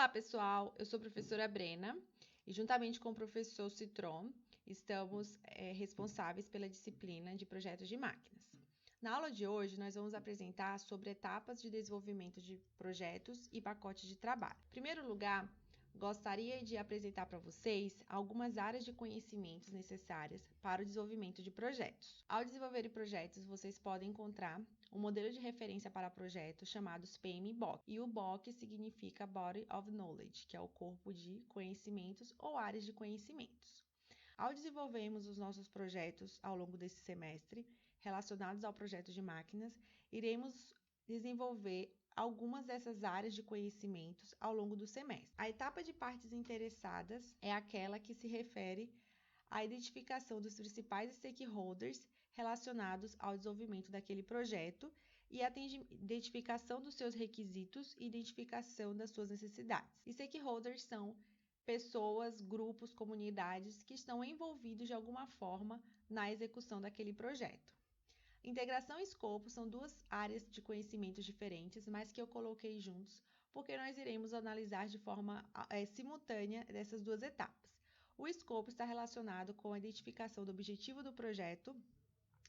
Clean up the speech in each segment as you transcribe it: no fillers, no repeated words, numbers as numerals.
Olá, pessoal! Eu sou a professora Brena e, juntamente com o professor Citron, estamos responsáveis pela disciplina de projetos de máquinas. Na aula de hoje, nós vamos apresentar sobre etapas de desenvolvimento de projetos e pacotes de trabalho. Em primeiro lugar, gostaria de apresentar para vocês algumas áreas de conhecimentos necessárias para o desenvolvimento de projetos. Ao desenvolver projetos, vocês podem encontrar um modelo de referência para projetos chamados PMBOK. E o BOK significa Body of Knowledge, que é o corpo de conhecimentos ou áreas de conhecimentos. Ao desenvolvermos os nossos projetos ao longo desse semestre, relacionados ao projeto de máquinas, iremos desenvolver algumas dessas áreas de conhecimentos ao longo do semestre. A etapa de partes interessadas é aquela que se refere à identificação dos principais stakeholders relacionados ao desenvolvimento daquele projeto e a identificação dos seus requisitos e identificação das suas necessidades. Stakeholders são pessoas, grupos, comunidades que estão envolvidos de alguma forma na execução daquele projeto. Integração e escopo são duas áreas de conhecimentos diferentes, mas que eu coloquei juntos, porque nós iremos analisar de forma simultânea dessas duas etapas. O escopo está relacionado com a identificação do objetivo do projeto,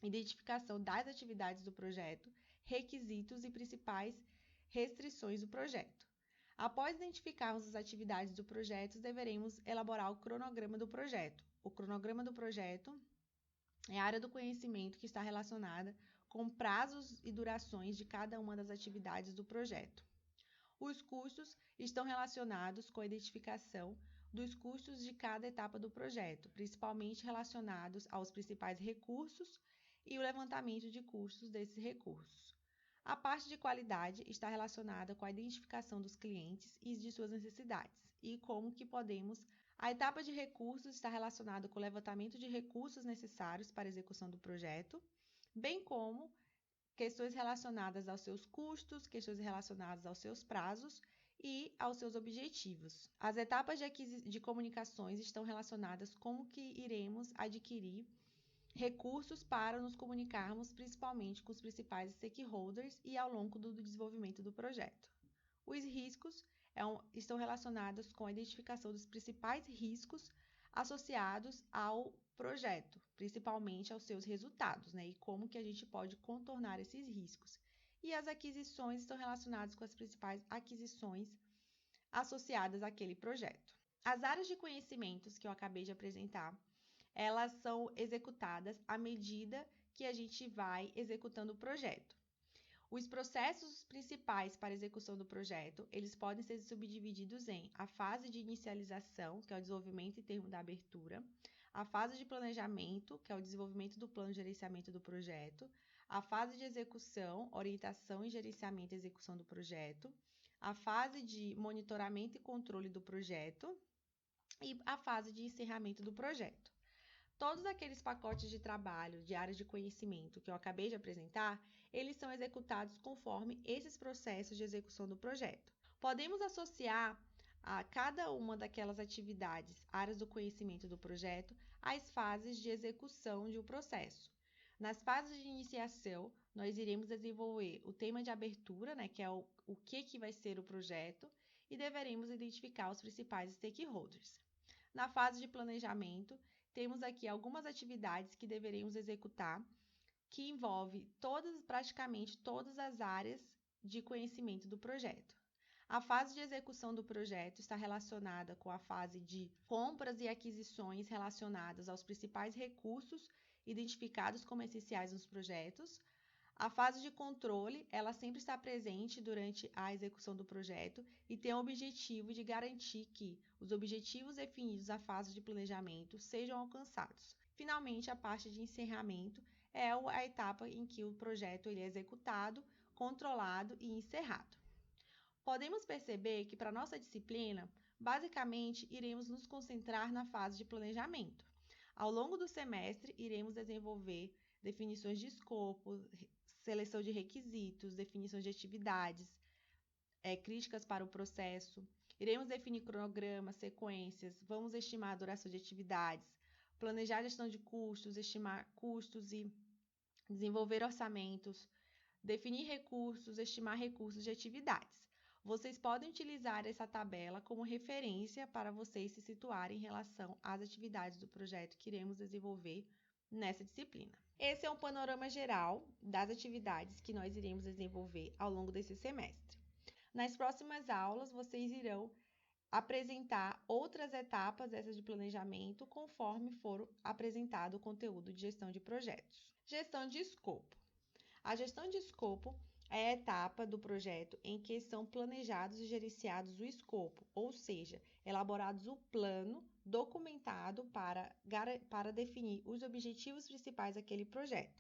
identificação das atividades do projeto, requisitos e principais restrições do projeto. Após identificarmos as atividades do projeto, deveremos elaborar o cronograma do projeto. O cronograma do projeto é a área do conhecimento que está relacionada com prazos e durações de cada uma das atividades do projeto. Os custos estão relacionados com a identificação dos custos de cada etapa do projeto, principalmente relacionados aos principais recursos e o levantamento de custos desses recursos. A parte de qualidade está relacionada com a identificação dos clientes e de suas necessidades e como que podemos. A etapa de recursos está relacionada com o levantamento de recursos necessários para a execução do projeto, bem como questões relacionadas aos seus custos, questões relacionadas aos seus prazos e aos seus objetivos. As etapas de comunicações estão relacionadas com como que iremos adquirir recursos para nos comunicarmos principalmente com os principais stakeholders e ao longo do desenvolvimento do projeto. Os riscos estão relacionados com a identificação dos principais riscos associados ao projeto, principalmente aos seus resultados, e como que a gente pode contornar esses riscos. E as aquisições estão relacionadas com as principais aquisições associadas àquele projeto. As áreas de conhecimentos que eu acabei de apresentar, elas são executadas à medida que a gente vai executando o projeto. Os processos principais para a execução do projeto, eles podem ser subdivididos em a fase de inicialização, que é o desenvolvimento em termos da abertura, a fase de planejamento, que é o desenvolvimento do plano de gerenciamento do projeto, a fase de execução, orientação e gerenciamento e execução do projeto, a fase de monitoramento e controle do projeto e a fase de encerramento do projeto. Todos aqueles pacotes de trabalho de áreas de conhecimento que eu acabei de apresentar, eles são executados conforme esses processos de execução do projeto. Podemos associar a cada uma daquelas atividades, áreas do conhecimento do projeto, as fases de execução de um processo. Nas fases de iniciação, nós iremos desenvolver o tema de abertura, que é o que vai ser o projeto, e deveremos identificar os principais stakeholders. Na fase de planejamento, temos aqui algumas atividades que deveremos executar, que envolve praticamente todas as áreas de conhecimento do projeto. A fase de execução do projeto está relacionada com a fase de compras e aquisições relacionadas aos principais recursos identificados como essenciais nos projetos. A fase de controle, ela sempre está presente durante a execução do projeto e tem o objetivo de garantir que os objetivos definidos na fase de planejamento sejam alcançados. Finalmente, a parte de encerramento é a etapa em que o projeto é executado, controlado e encerrado. Podemos perceber que, para nossa disciplina, basicamente, iremos nos concentrar na fase de planejamento. Ao longo do semestre, iremos desenvolver definições de escopo, seleção de requisitos, definições de atividades, críticas para o processo. Iremos definir cronogramas, sequências, vamos estimar a duração de atividades, planejar a gestão de custos, estimar custos e desenvolver orçamentos, definir recursos, estimar recursos de atividades. Vocês podem utilizar essa tabela como referência para vocês se situarem em relação às atividades do projeto que iremos desenvolver nessa disciplina. Esse é um panorama geral das atividades que nós iremos desenvolver ao longo desse semestre. Nas próximas aulas, vocês irão apresentar outras etapas dessas de planejamento conforme for apresentado o conteúdo de gestão de projetos. Gestão de escopo. A gestão de escopo é a etapa do projeto em que são planejados e gerenciados o escopo, ou seja, elaborados o plano documentado para definir os objetivos principais daquele projeto.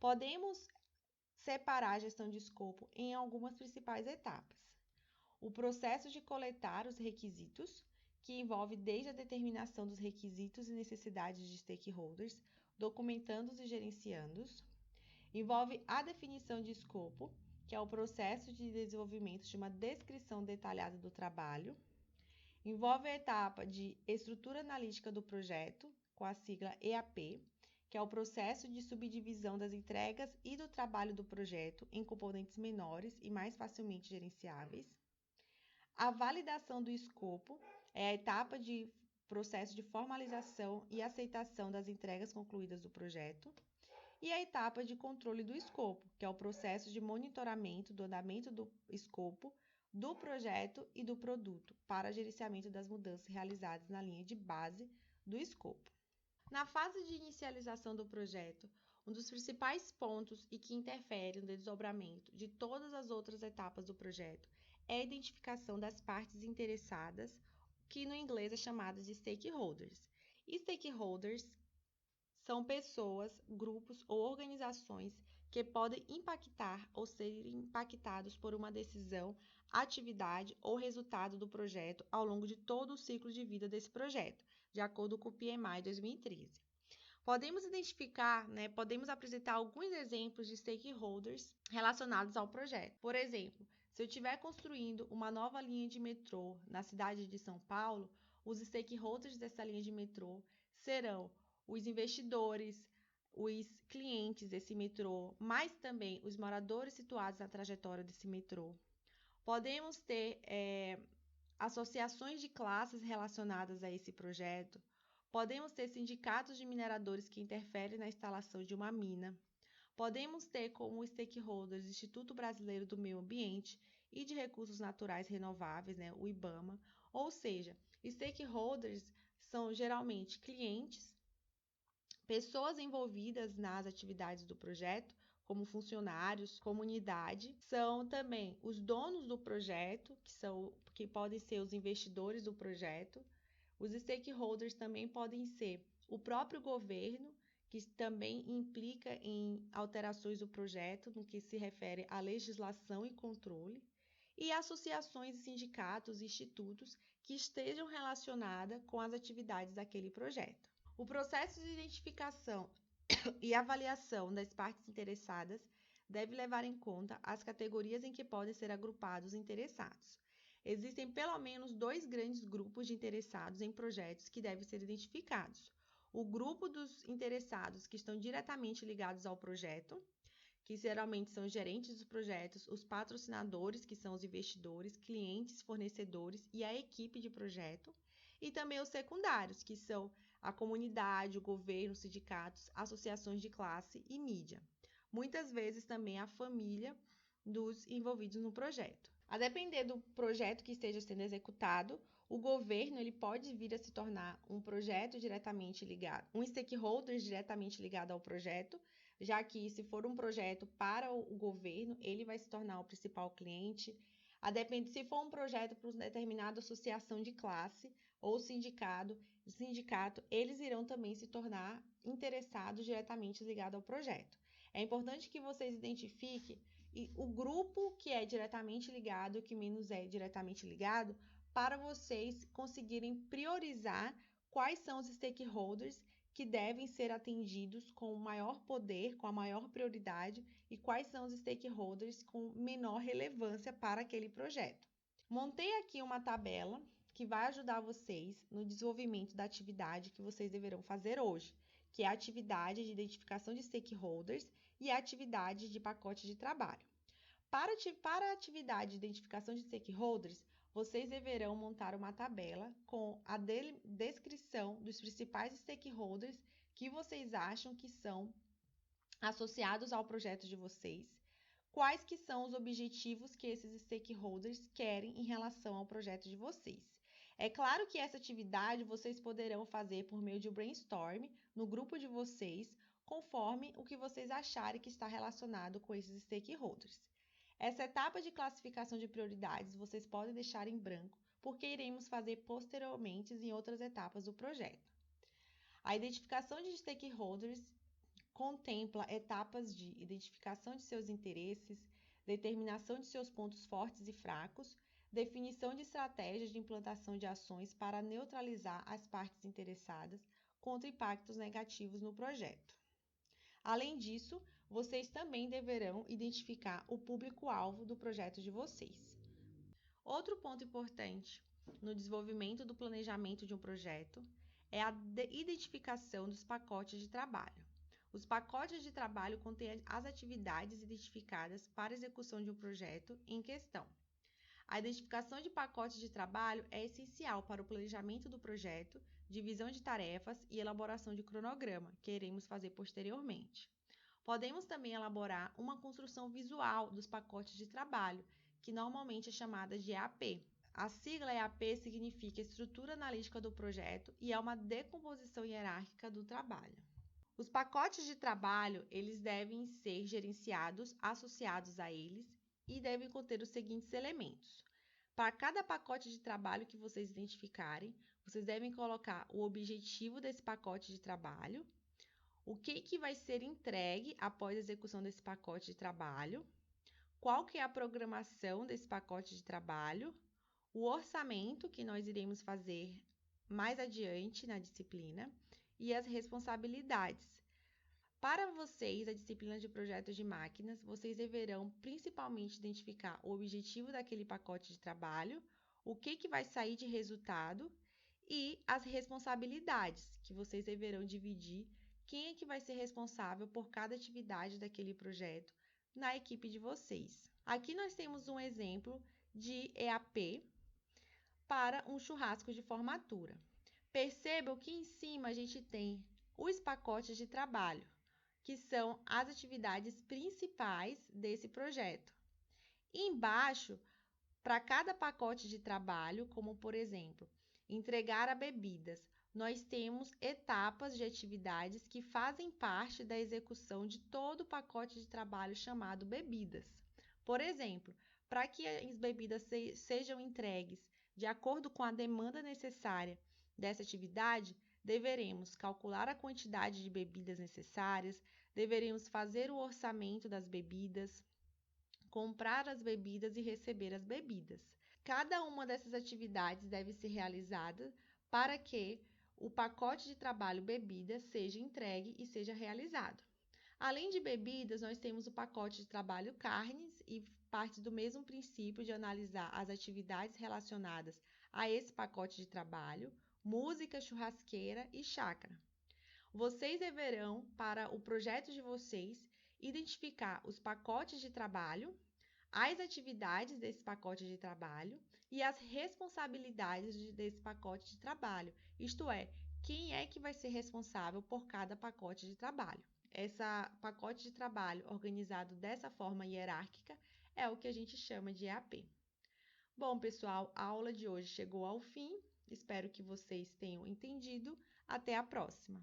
Podemos separar a gestão de escopo em algumas principais etapas. O processo de coletar os requisitos, que envolve desde a determinação dos requisitos e necessidades de stakeholders, documentando-os e gerenciando-os. Envolve a definição de escopo, que é o processo de desenvolvimento de uma descrição detalhada do trabalho. Envolve a etapa de estrutura analítica do projeto, com a sigla EAP, que é o processo de subdivisão das entregas e do trabalho do projeto em componentes menores e mais facilmente gerenciáveis. A validação do escopo é a etapa de processo de formalização e aceitação das entregas concluídas do projeto. E a etapa de controle do escopo, que é o processo de monitoramento do andamento do escopo, do projeto e do produto, para gerenciamento das mudanças realizadas na linha de base do escopo. Na fase de inicialização do projeto, um dos principais pontos e que interfere no desdobramento de todas as outras etapas do projeto é a identificação das partes interessadas, que no inglês é chamada de stakeholders. E stakeholders são pessoas, grupos ou organizações que podem impactar ou serem impactados por uma decisão, atividade ou resultado do projeto ao longo de todo o ciclo de vida desse projeto, de acordo com o PMI 2013. Podemos identificar, podemos apresentar alguns exemplos de stakeholders relacionados ao projeto. Por exemplo, se eu estiver construindo uma nova linha de metrô na cidade de São Paulo, os stakeholders dessa linha de metrô serão os investidores, os clientes desse metrô, mas também os moradores situados na trajetória desse metrô. Podemos ter associações de classes relacionadas a esse projeto. Podemos ter sindicatos de mineradores que interferem na instalação de uma mina. Podemos ter como stakeholders o Instituto Brasileiro do Meio Ambiente e de Recursos Naturais Renováveis, o IBAMA. Ou seja, stakeholders são geralmente clientes, pessoas envolvidas nas atividades do projeto, como funcionários, comunidade, são também os donos do projeto, que podem ser os investidores do projeto. Os stakeholders também podem ser o próprio governo, que também implica em alterações do projeto, no que se refere à legislação e controle, e associações, sindicatos e institutos que estejam relacionadas com as atividades daquele projeto. O processo de identificação e avaliação das partes interessadas deve levar em conta as categorias em que podem ser agrupados os interessados. Existem pelo menos 2 grandes grupos de interessados em projetos que devem ser identificados. O grupo dos interessados que estão diretamente ligados ao projeto, que geralmente são os gerentes dos projetos, os patrocinadores, que são os investidores, clientes, fornecedores e a equipe de projeto, e também os secundários, que são a comunidade, o governo, sindicatos, associações de classe e mídia. Muitas vezes também a família dos envolvidos no projeto. A depender do projeto que esteja sendo executado, o governo ele pode vir a se tornar um projeto diretamente ligado, um stakeholder diretamente ligado ao projeto, já que se for um projeto para o governo, ele vai se tornar o principal cliente. A depender se for um projeto para uma determinada associação de classe ou sindicato, eles irão também se tornar interessados diretamente ligados ao projeto. É importante que vocês identifiquem o grupo que é diretamente ligado e o que menos é diretamente ligado, para vocês conseguirem priorizar quais são os stakeholders que devem ser atendidos com o maior poder, com a maior prioridade, e quais são os stakeholders com menor relevância para aquele projeto. Montei aqui uma tabela que vai ajudar vocês no desenvolvimento da atividade que vocês deverão fazer hoje, que é a atividade de identificação de stakeholders e a atividade de pacote de trabalho. Para a atividade de identificação de stakeholders, vocês deverão montar uma tabela com a descrição dos principais stakeholders que vocês acham que são associados ao projeto de vocês, quais que são os objetivos que esses stakeholders querem em relação ao projeto de vocês. É claro que essa atividade vocês poderão fazer por meio de um brainstorm no grupo de vocês, conforme o que vocês acharem que está relacionado com esses stakeholders. Essa etapa de classificação de prioridades vocês podem deixar em branco, porque iremos fazer posteriormente em outras etapas do projeto. A identificação de stakeholders contempla etapas de identificação de seus interesses, determinação de seus pontos fortes e fracos, definição de estratégias de implantação de ações para neutralizar as partes interessadas contra impactos negativos no projeto. Além disso, vocês também deverão identificar o público-alvo do projeto de vocês. Outro ponto importante no desenvolvimento do planejamento de um projeto é a identificação dos pacotes de trabalho. Os pacotes de trabalho contêm as atividades identificadas para a execução de um projeto em questão. A identificação de pacotes de trabalho é essencial para o planejamento do projeto, divisão de tarefas e elaboração de cronograma, que iremos fazer posteriormente. Podemos também elaborar uma construção visual dos pacotes de trabalho, que normalmente é chamada de EAP. A sigla EAP significa Estrutura Analítica do Projeto e é uma decomposição hierárquica do trabalho. Os pacotes de trabalho, eles devem ser gerenciados, associados a eles e devem conter os seguintes elementos. Para cada pacote de trabalho que vocês identificarem, vocês devem colocar o objetivo desse pacote de trabalho, o que vai ser entregue após a execução desse pacote de trabalho, qual que é a programação desse pacote de trabalho, o orçamento que nós iremos fazer mais adiante na disciplina e as responsabilidades. Para vocês, a disciplina de projetos de máquinas, vocês deverão principalmente identificar o objetivo daquele pacote de trabalho, o que vai sair de resultado e as responsabilidades que vocês deverão dividir, quem é que vai ser responsável por cada atividade daquele projeto na equipe de vocês. Aqui nós temos um exemplo de EAP para um churrasco de formatura. Percebam que em cima a gente tem os pacotes de trabalho, que são as atividades principais desse projeto. E embaixo, para cada pacote de trabalho, como por exemplo, entregar a bebidas, nós temos etapas de atividades que fazem parte da execução de todo o pacote de trabalho chamado bebidas. Por exemplo, para que as bebidas sejam entregues de acordo com a demanda necessária dessa atividade, deveremos calcular a quantidade de bebidas necessárias, deveremos fazer o orçamento das bebidas, comprar as bebidas e receber as bebidas. Cada uma dessas atividades deve ser realizada para que o pacote de trabalho bebidas seja entregue e seja realizado. Além de bebidas, nós temos o pacote de trabalho carnes e parte do mesmo princípio de analisar as atividades relacionadas a esse pacote de trabalho, música, churrasqueira e chácara. Vocês deverão, para o projeto de vocês, identificar os pacotes de trabalho, as atividades desse pacote de trabalho e as responsabilidades desse pacote de trabalho, isto é, quem é que vai ser responsável por cada pacote de trabalho. Esse pacote de trabalho organizado dessa forma hierárquica é o que a gente chama de EAP. Bom, pessoal, a aula de hoje chegou ao fim. Espero que vocês tenham entendido. Até a próxima!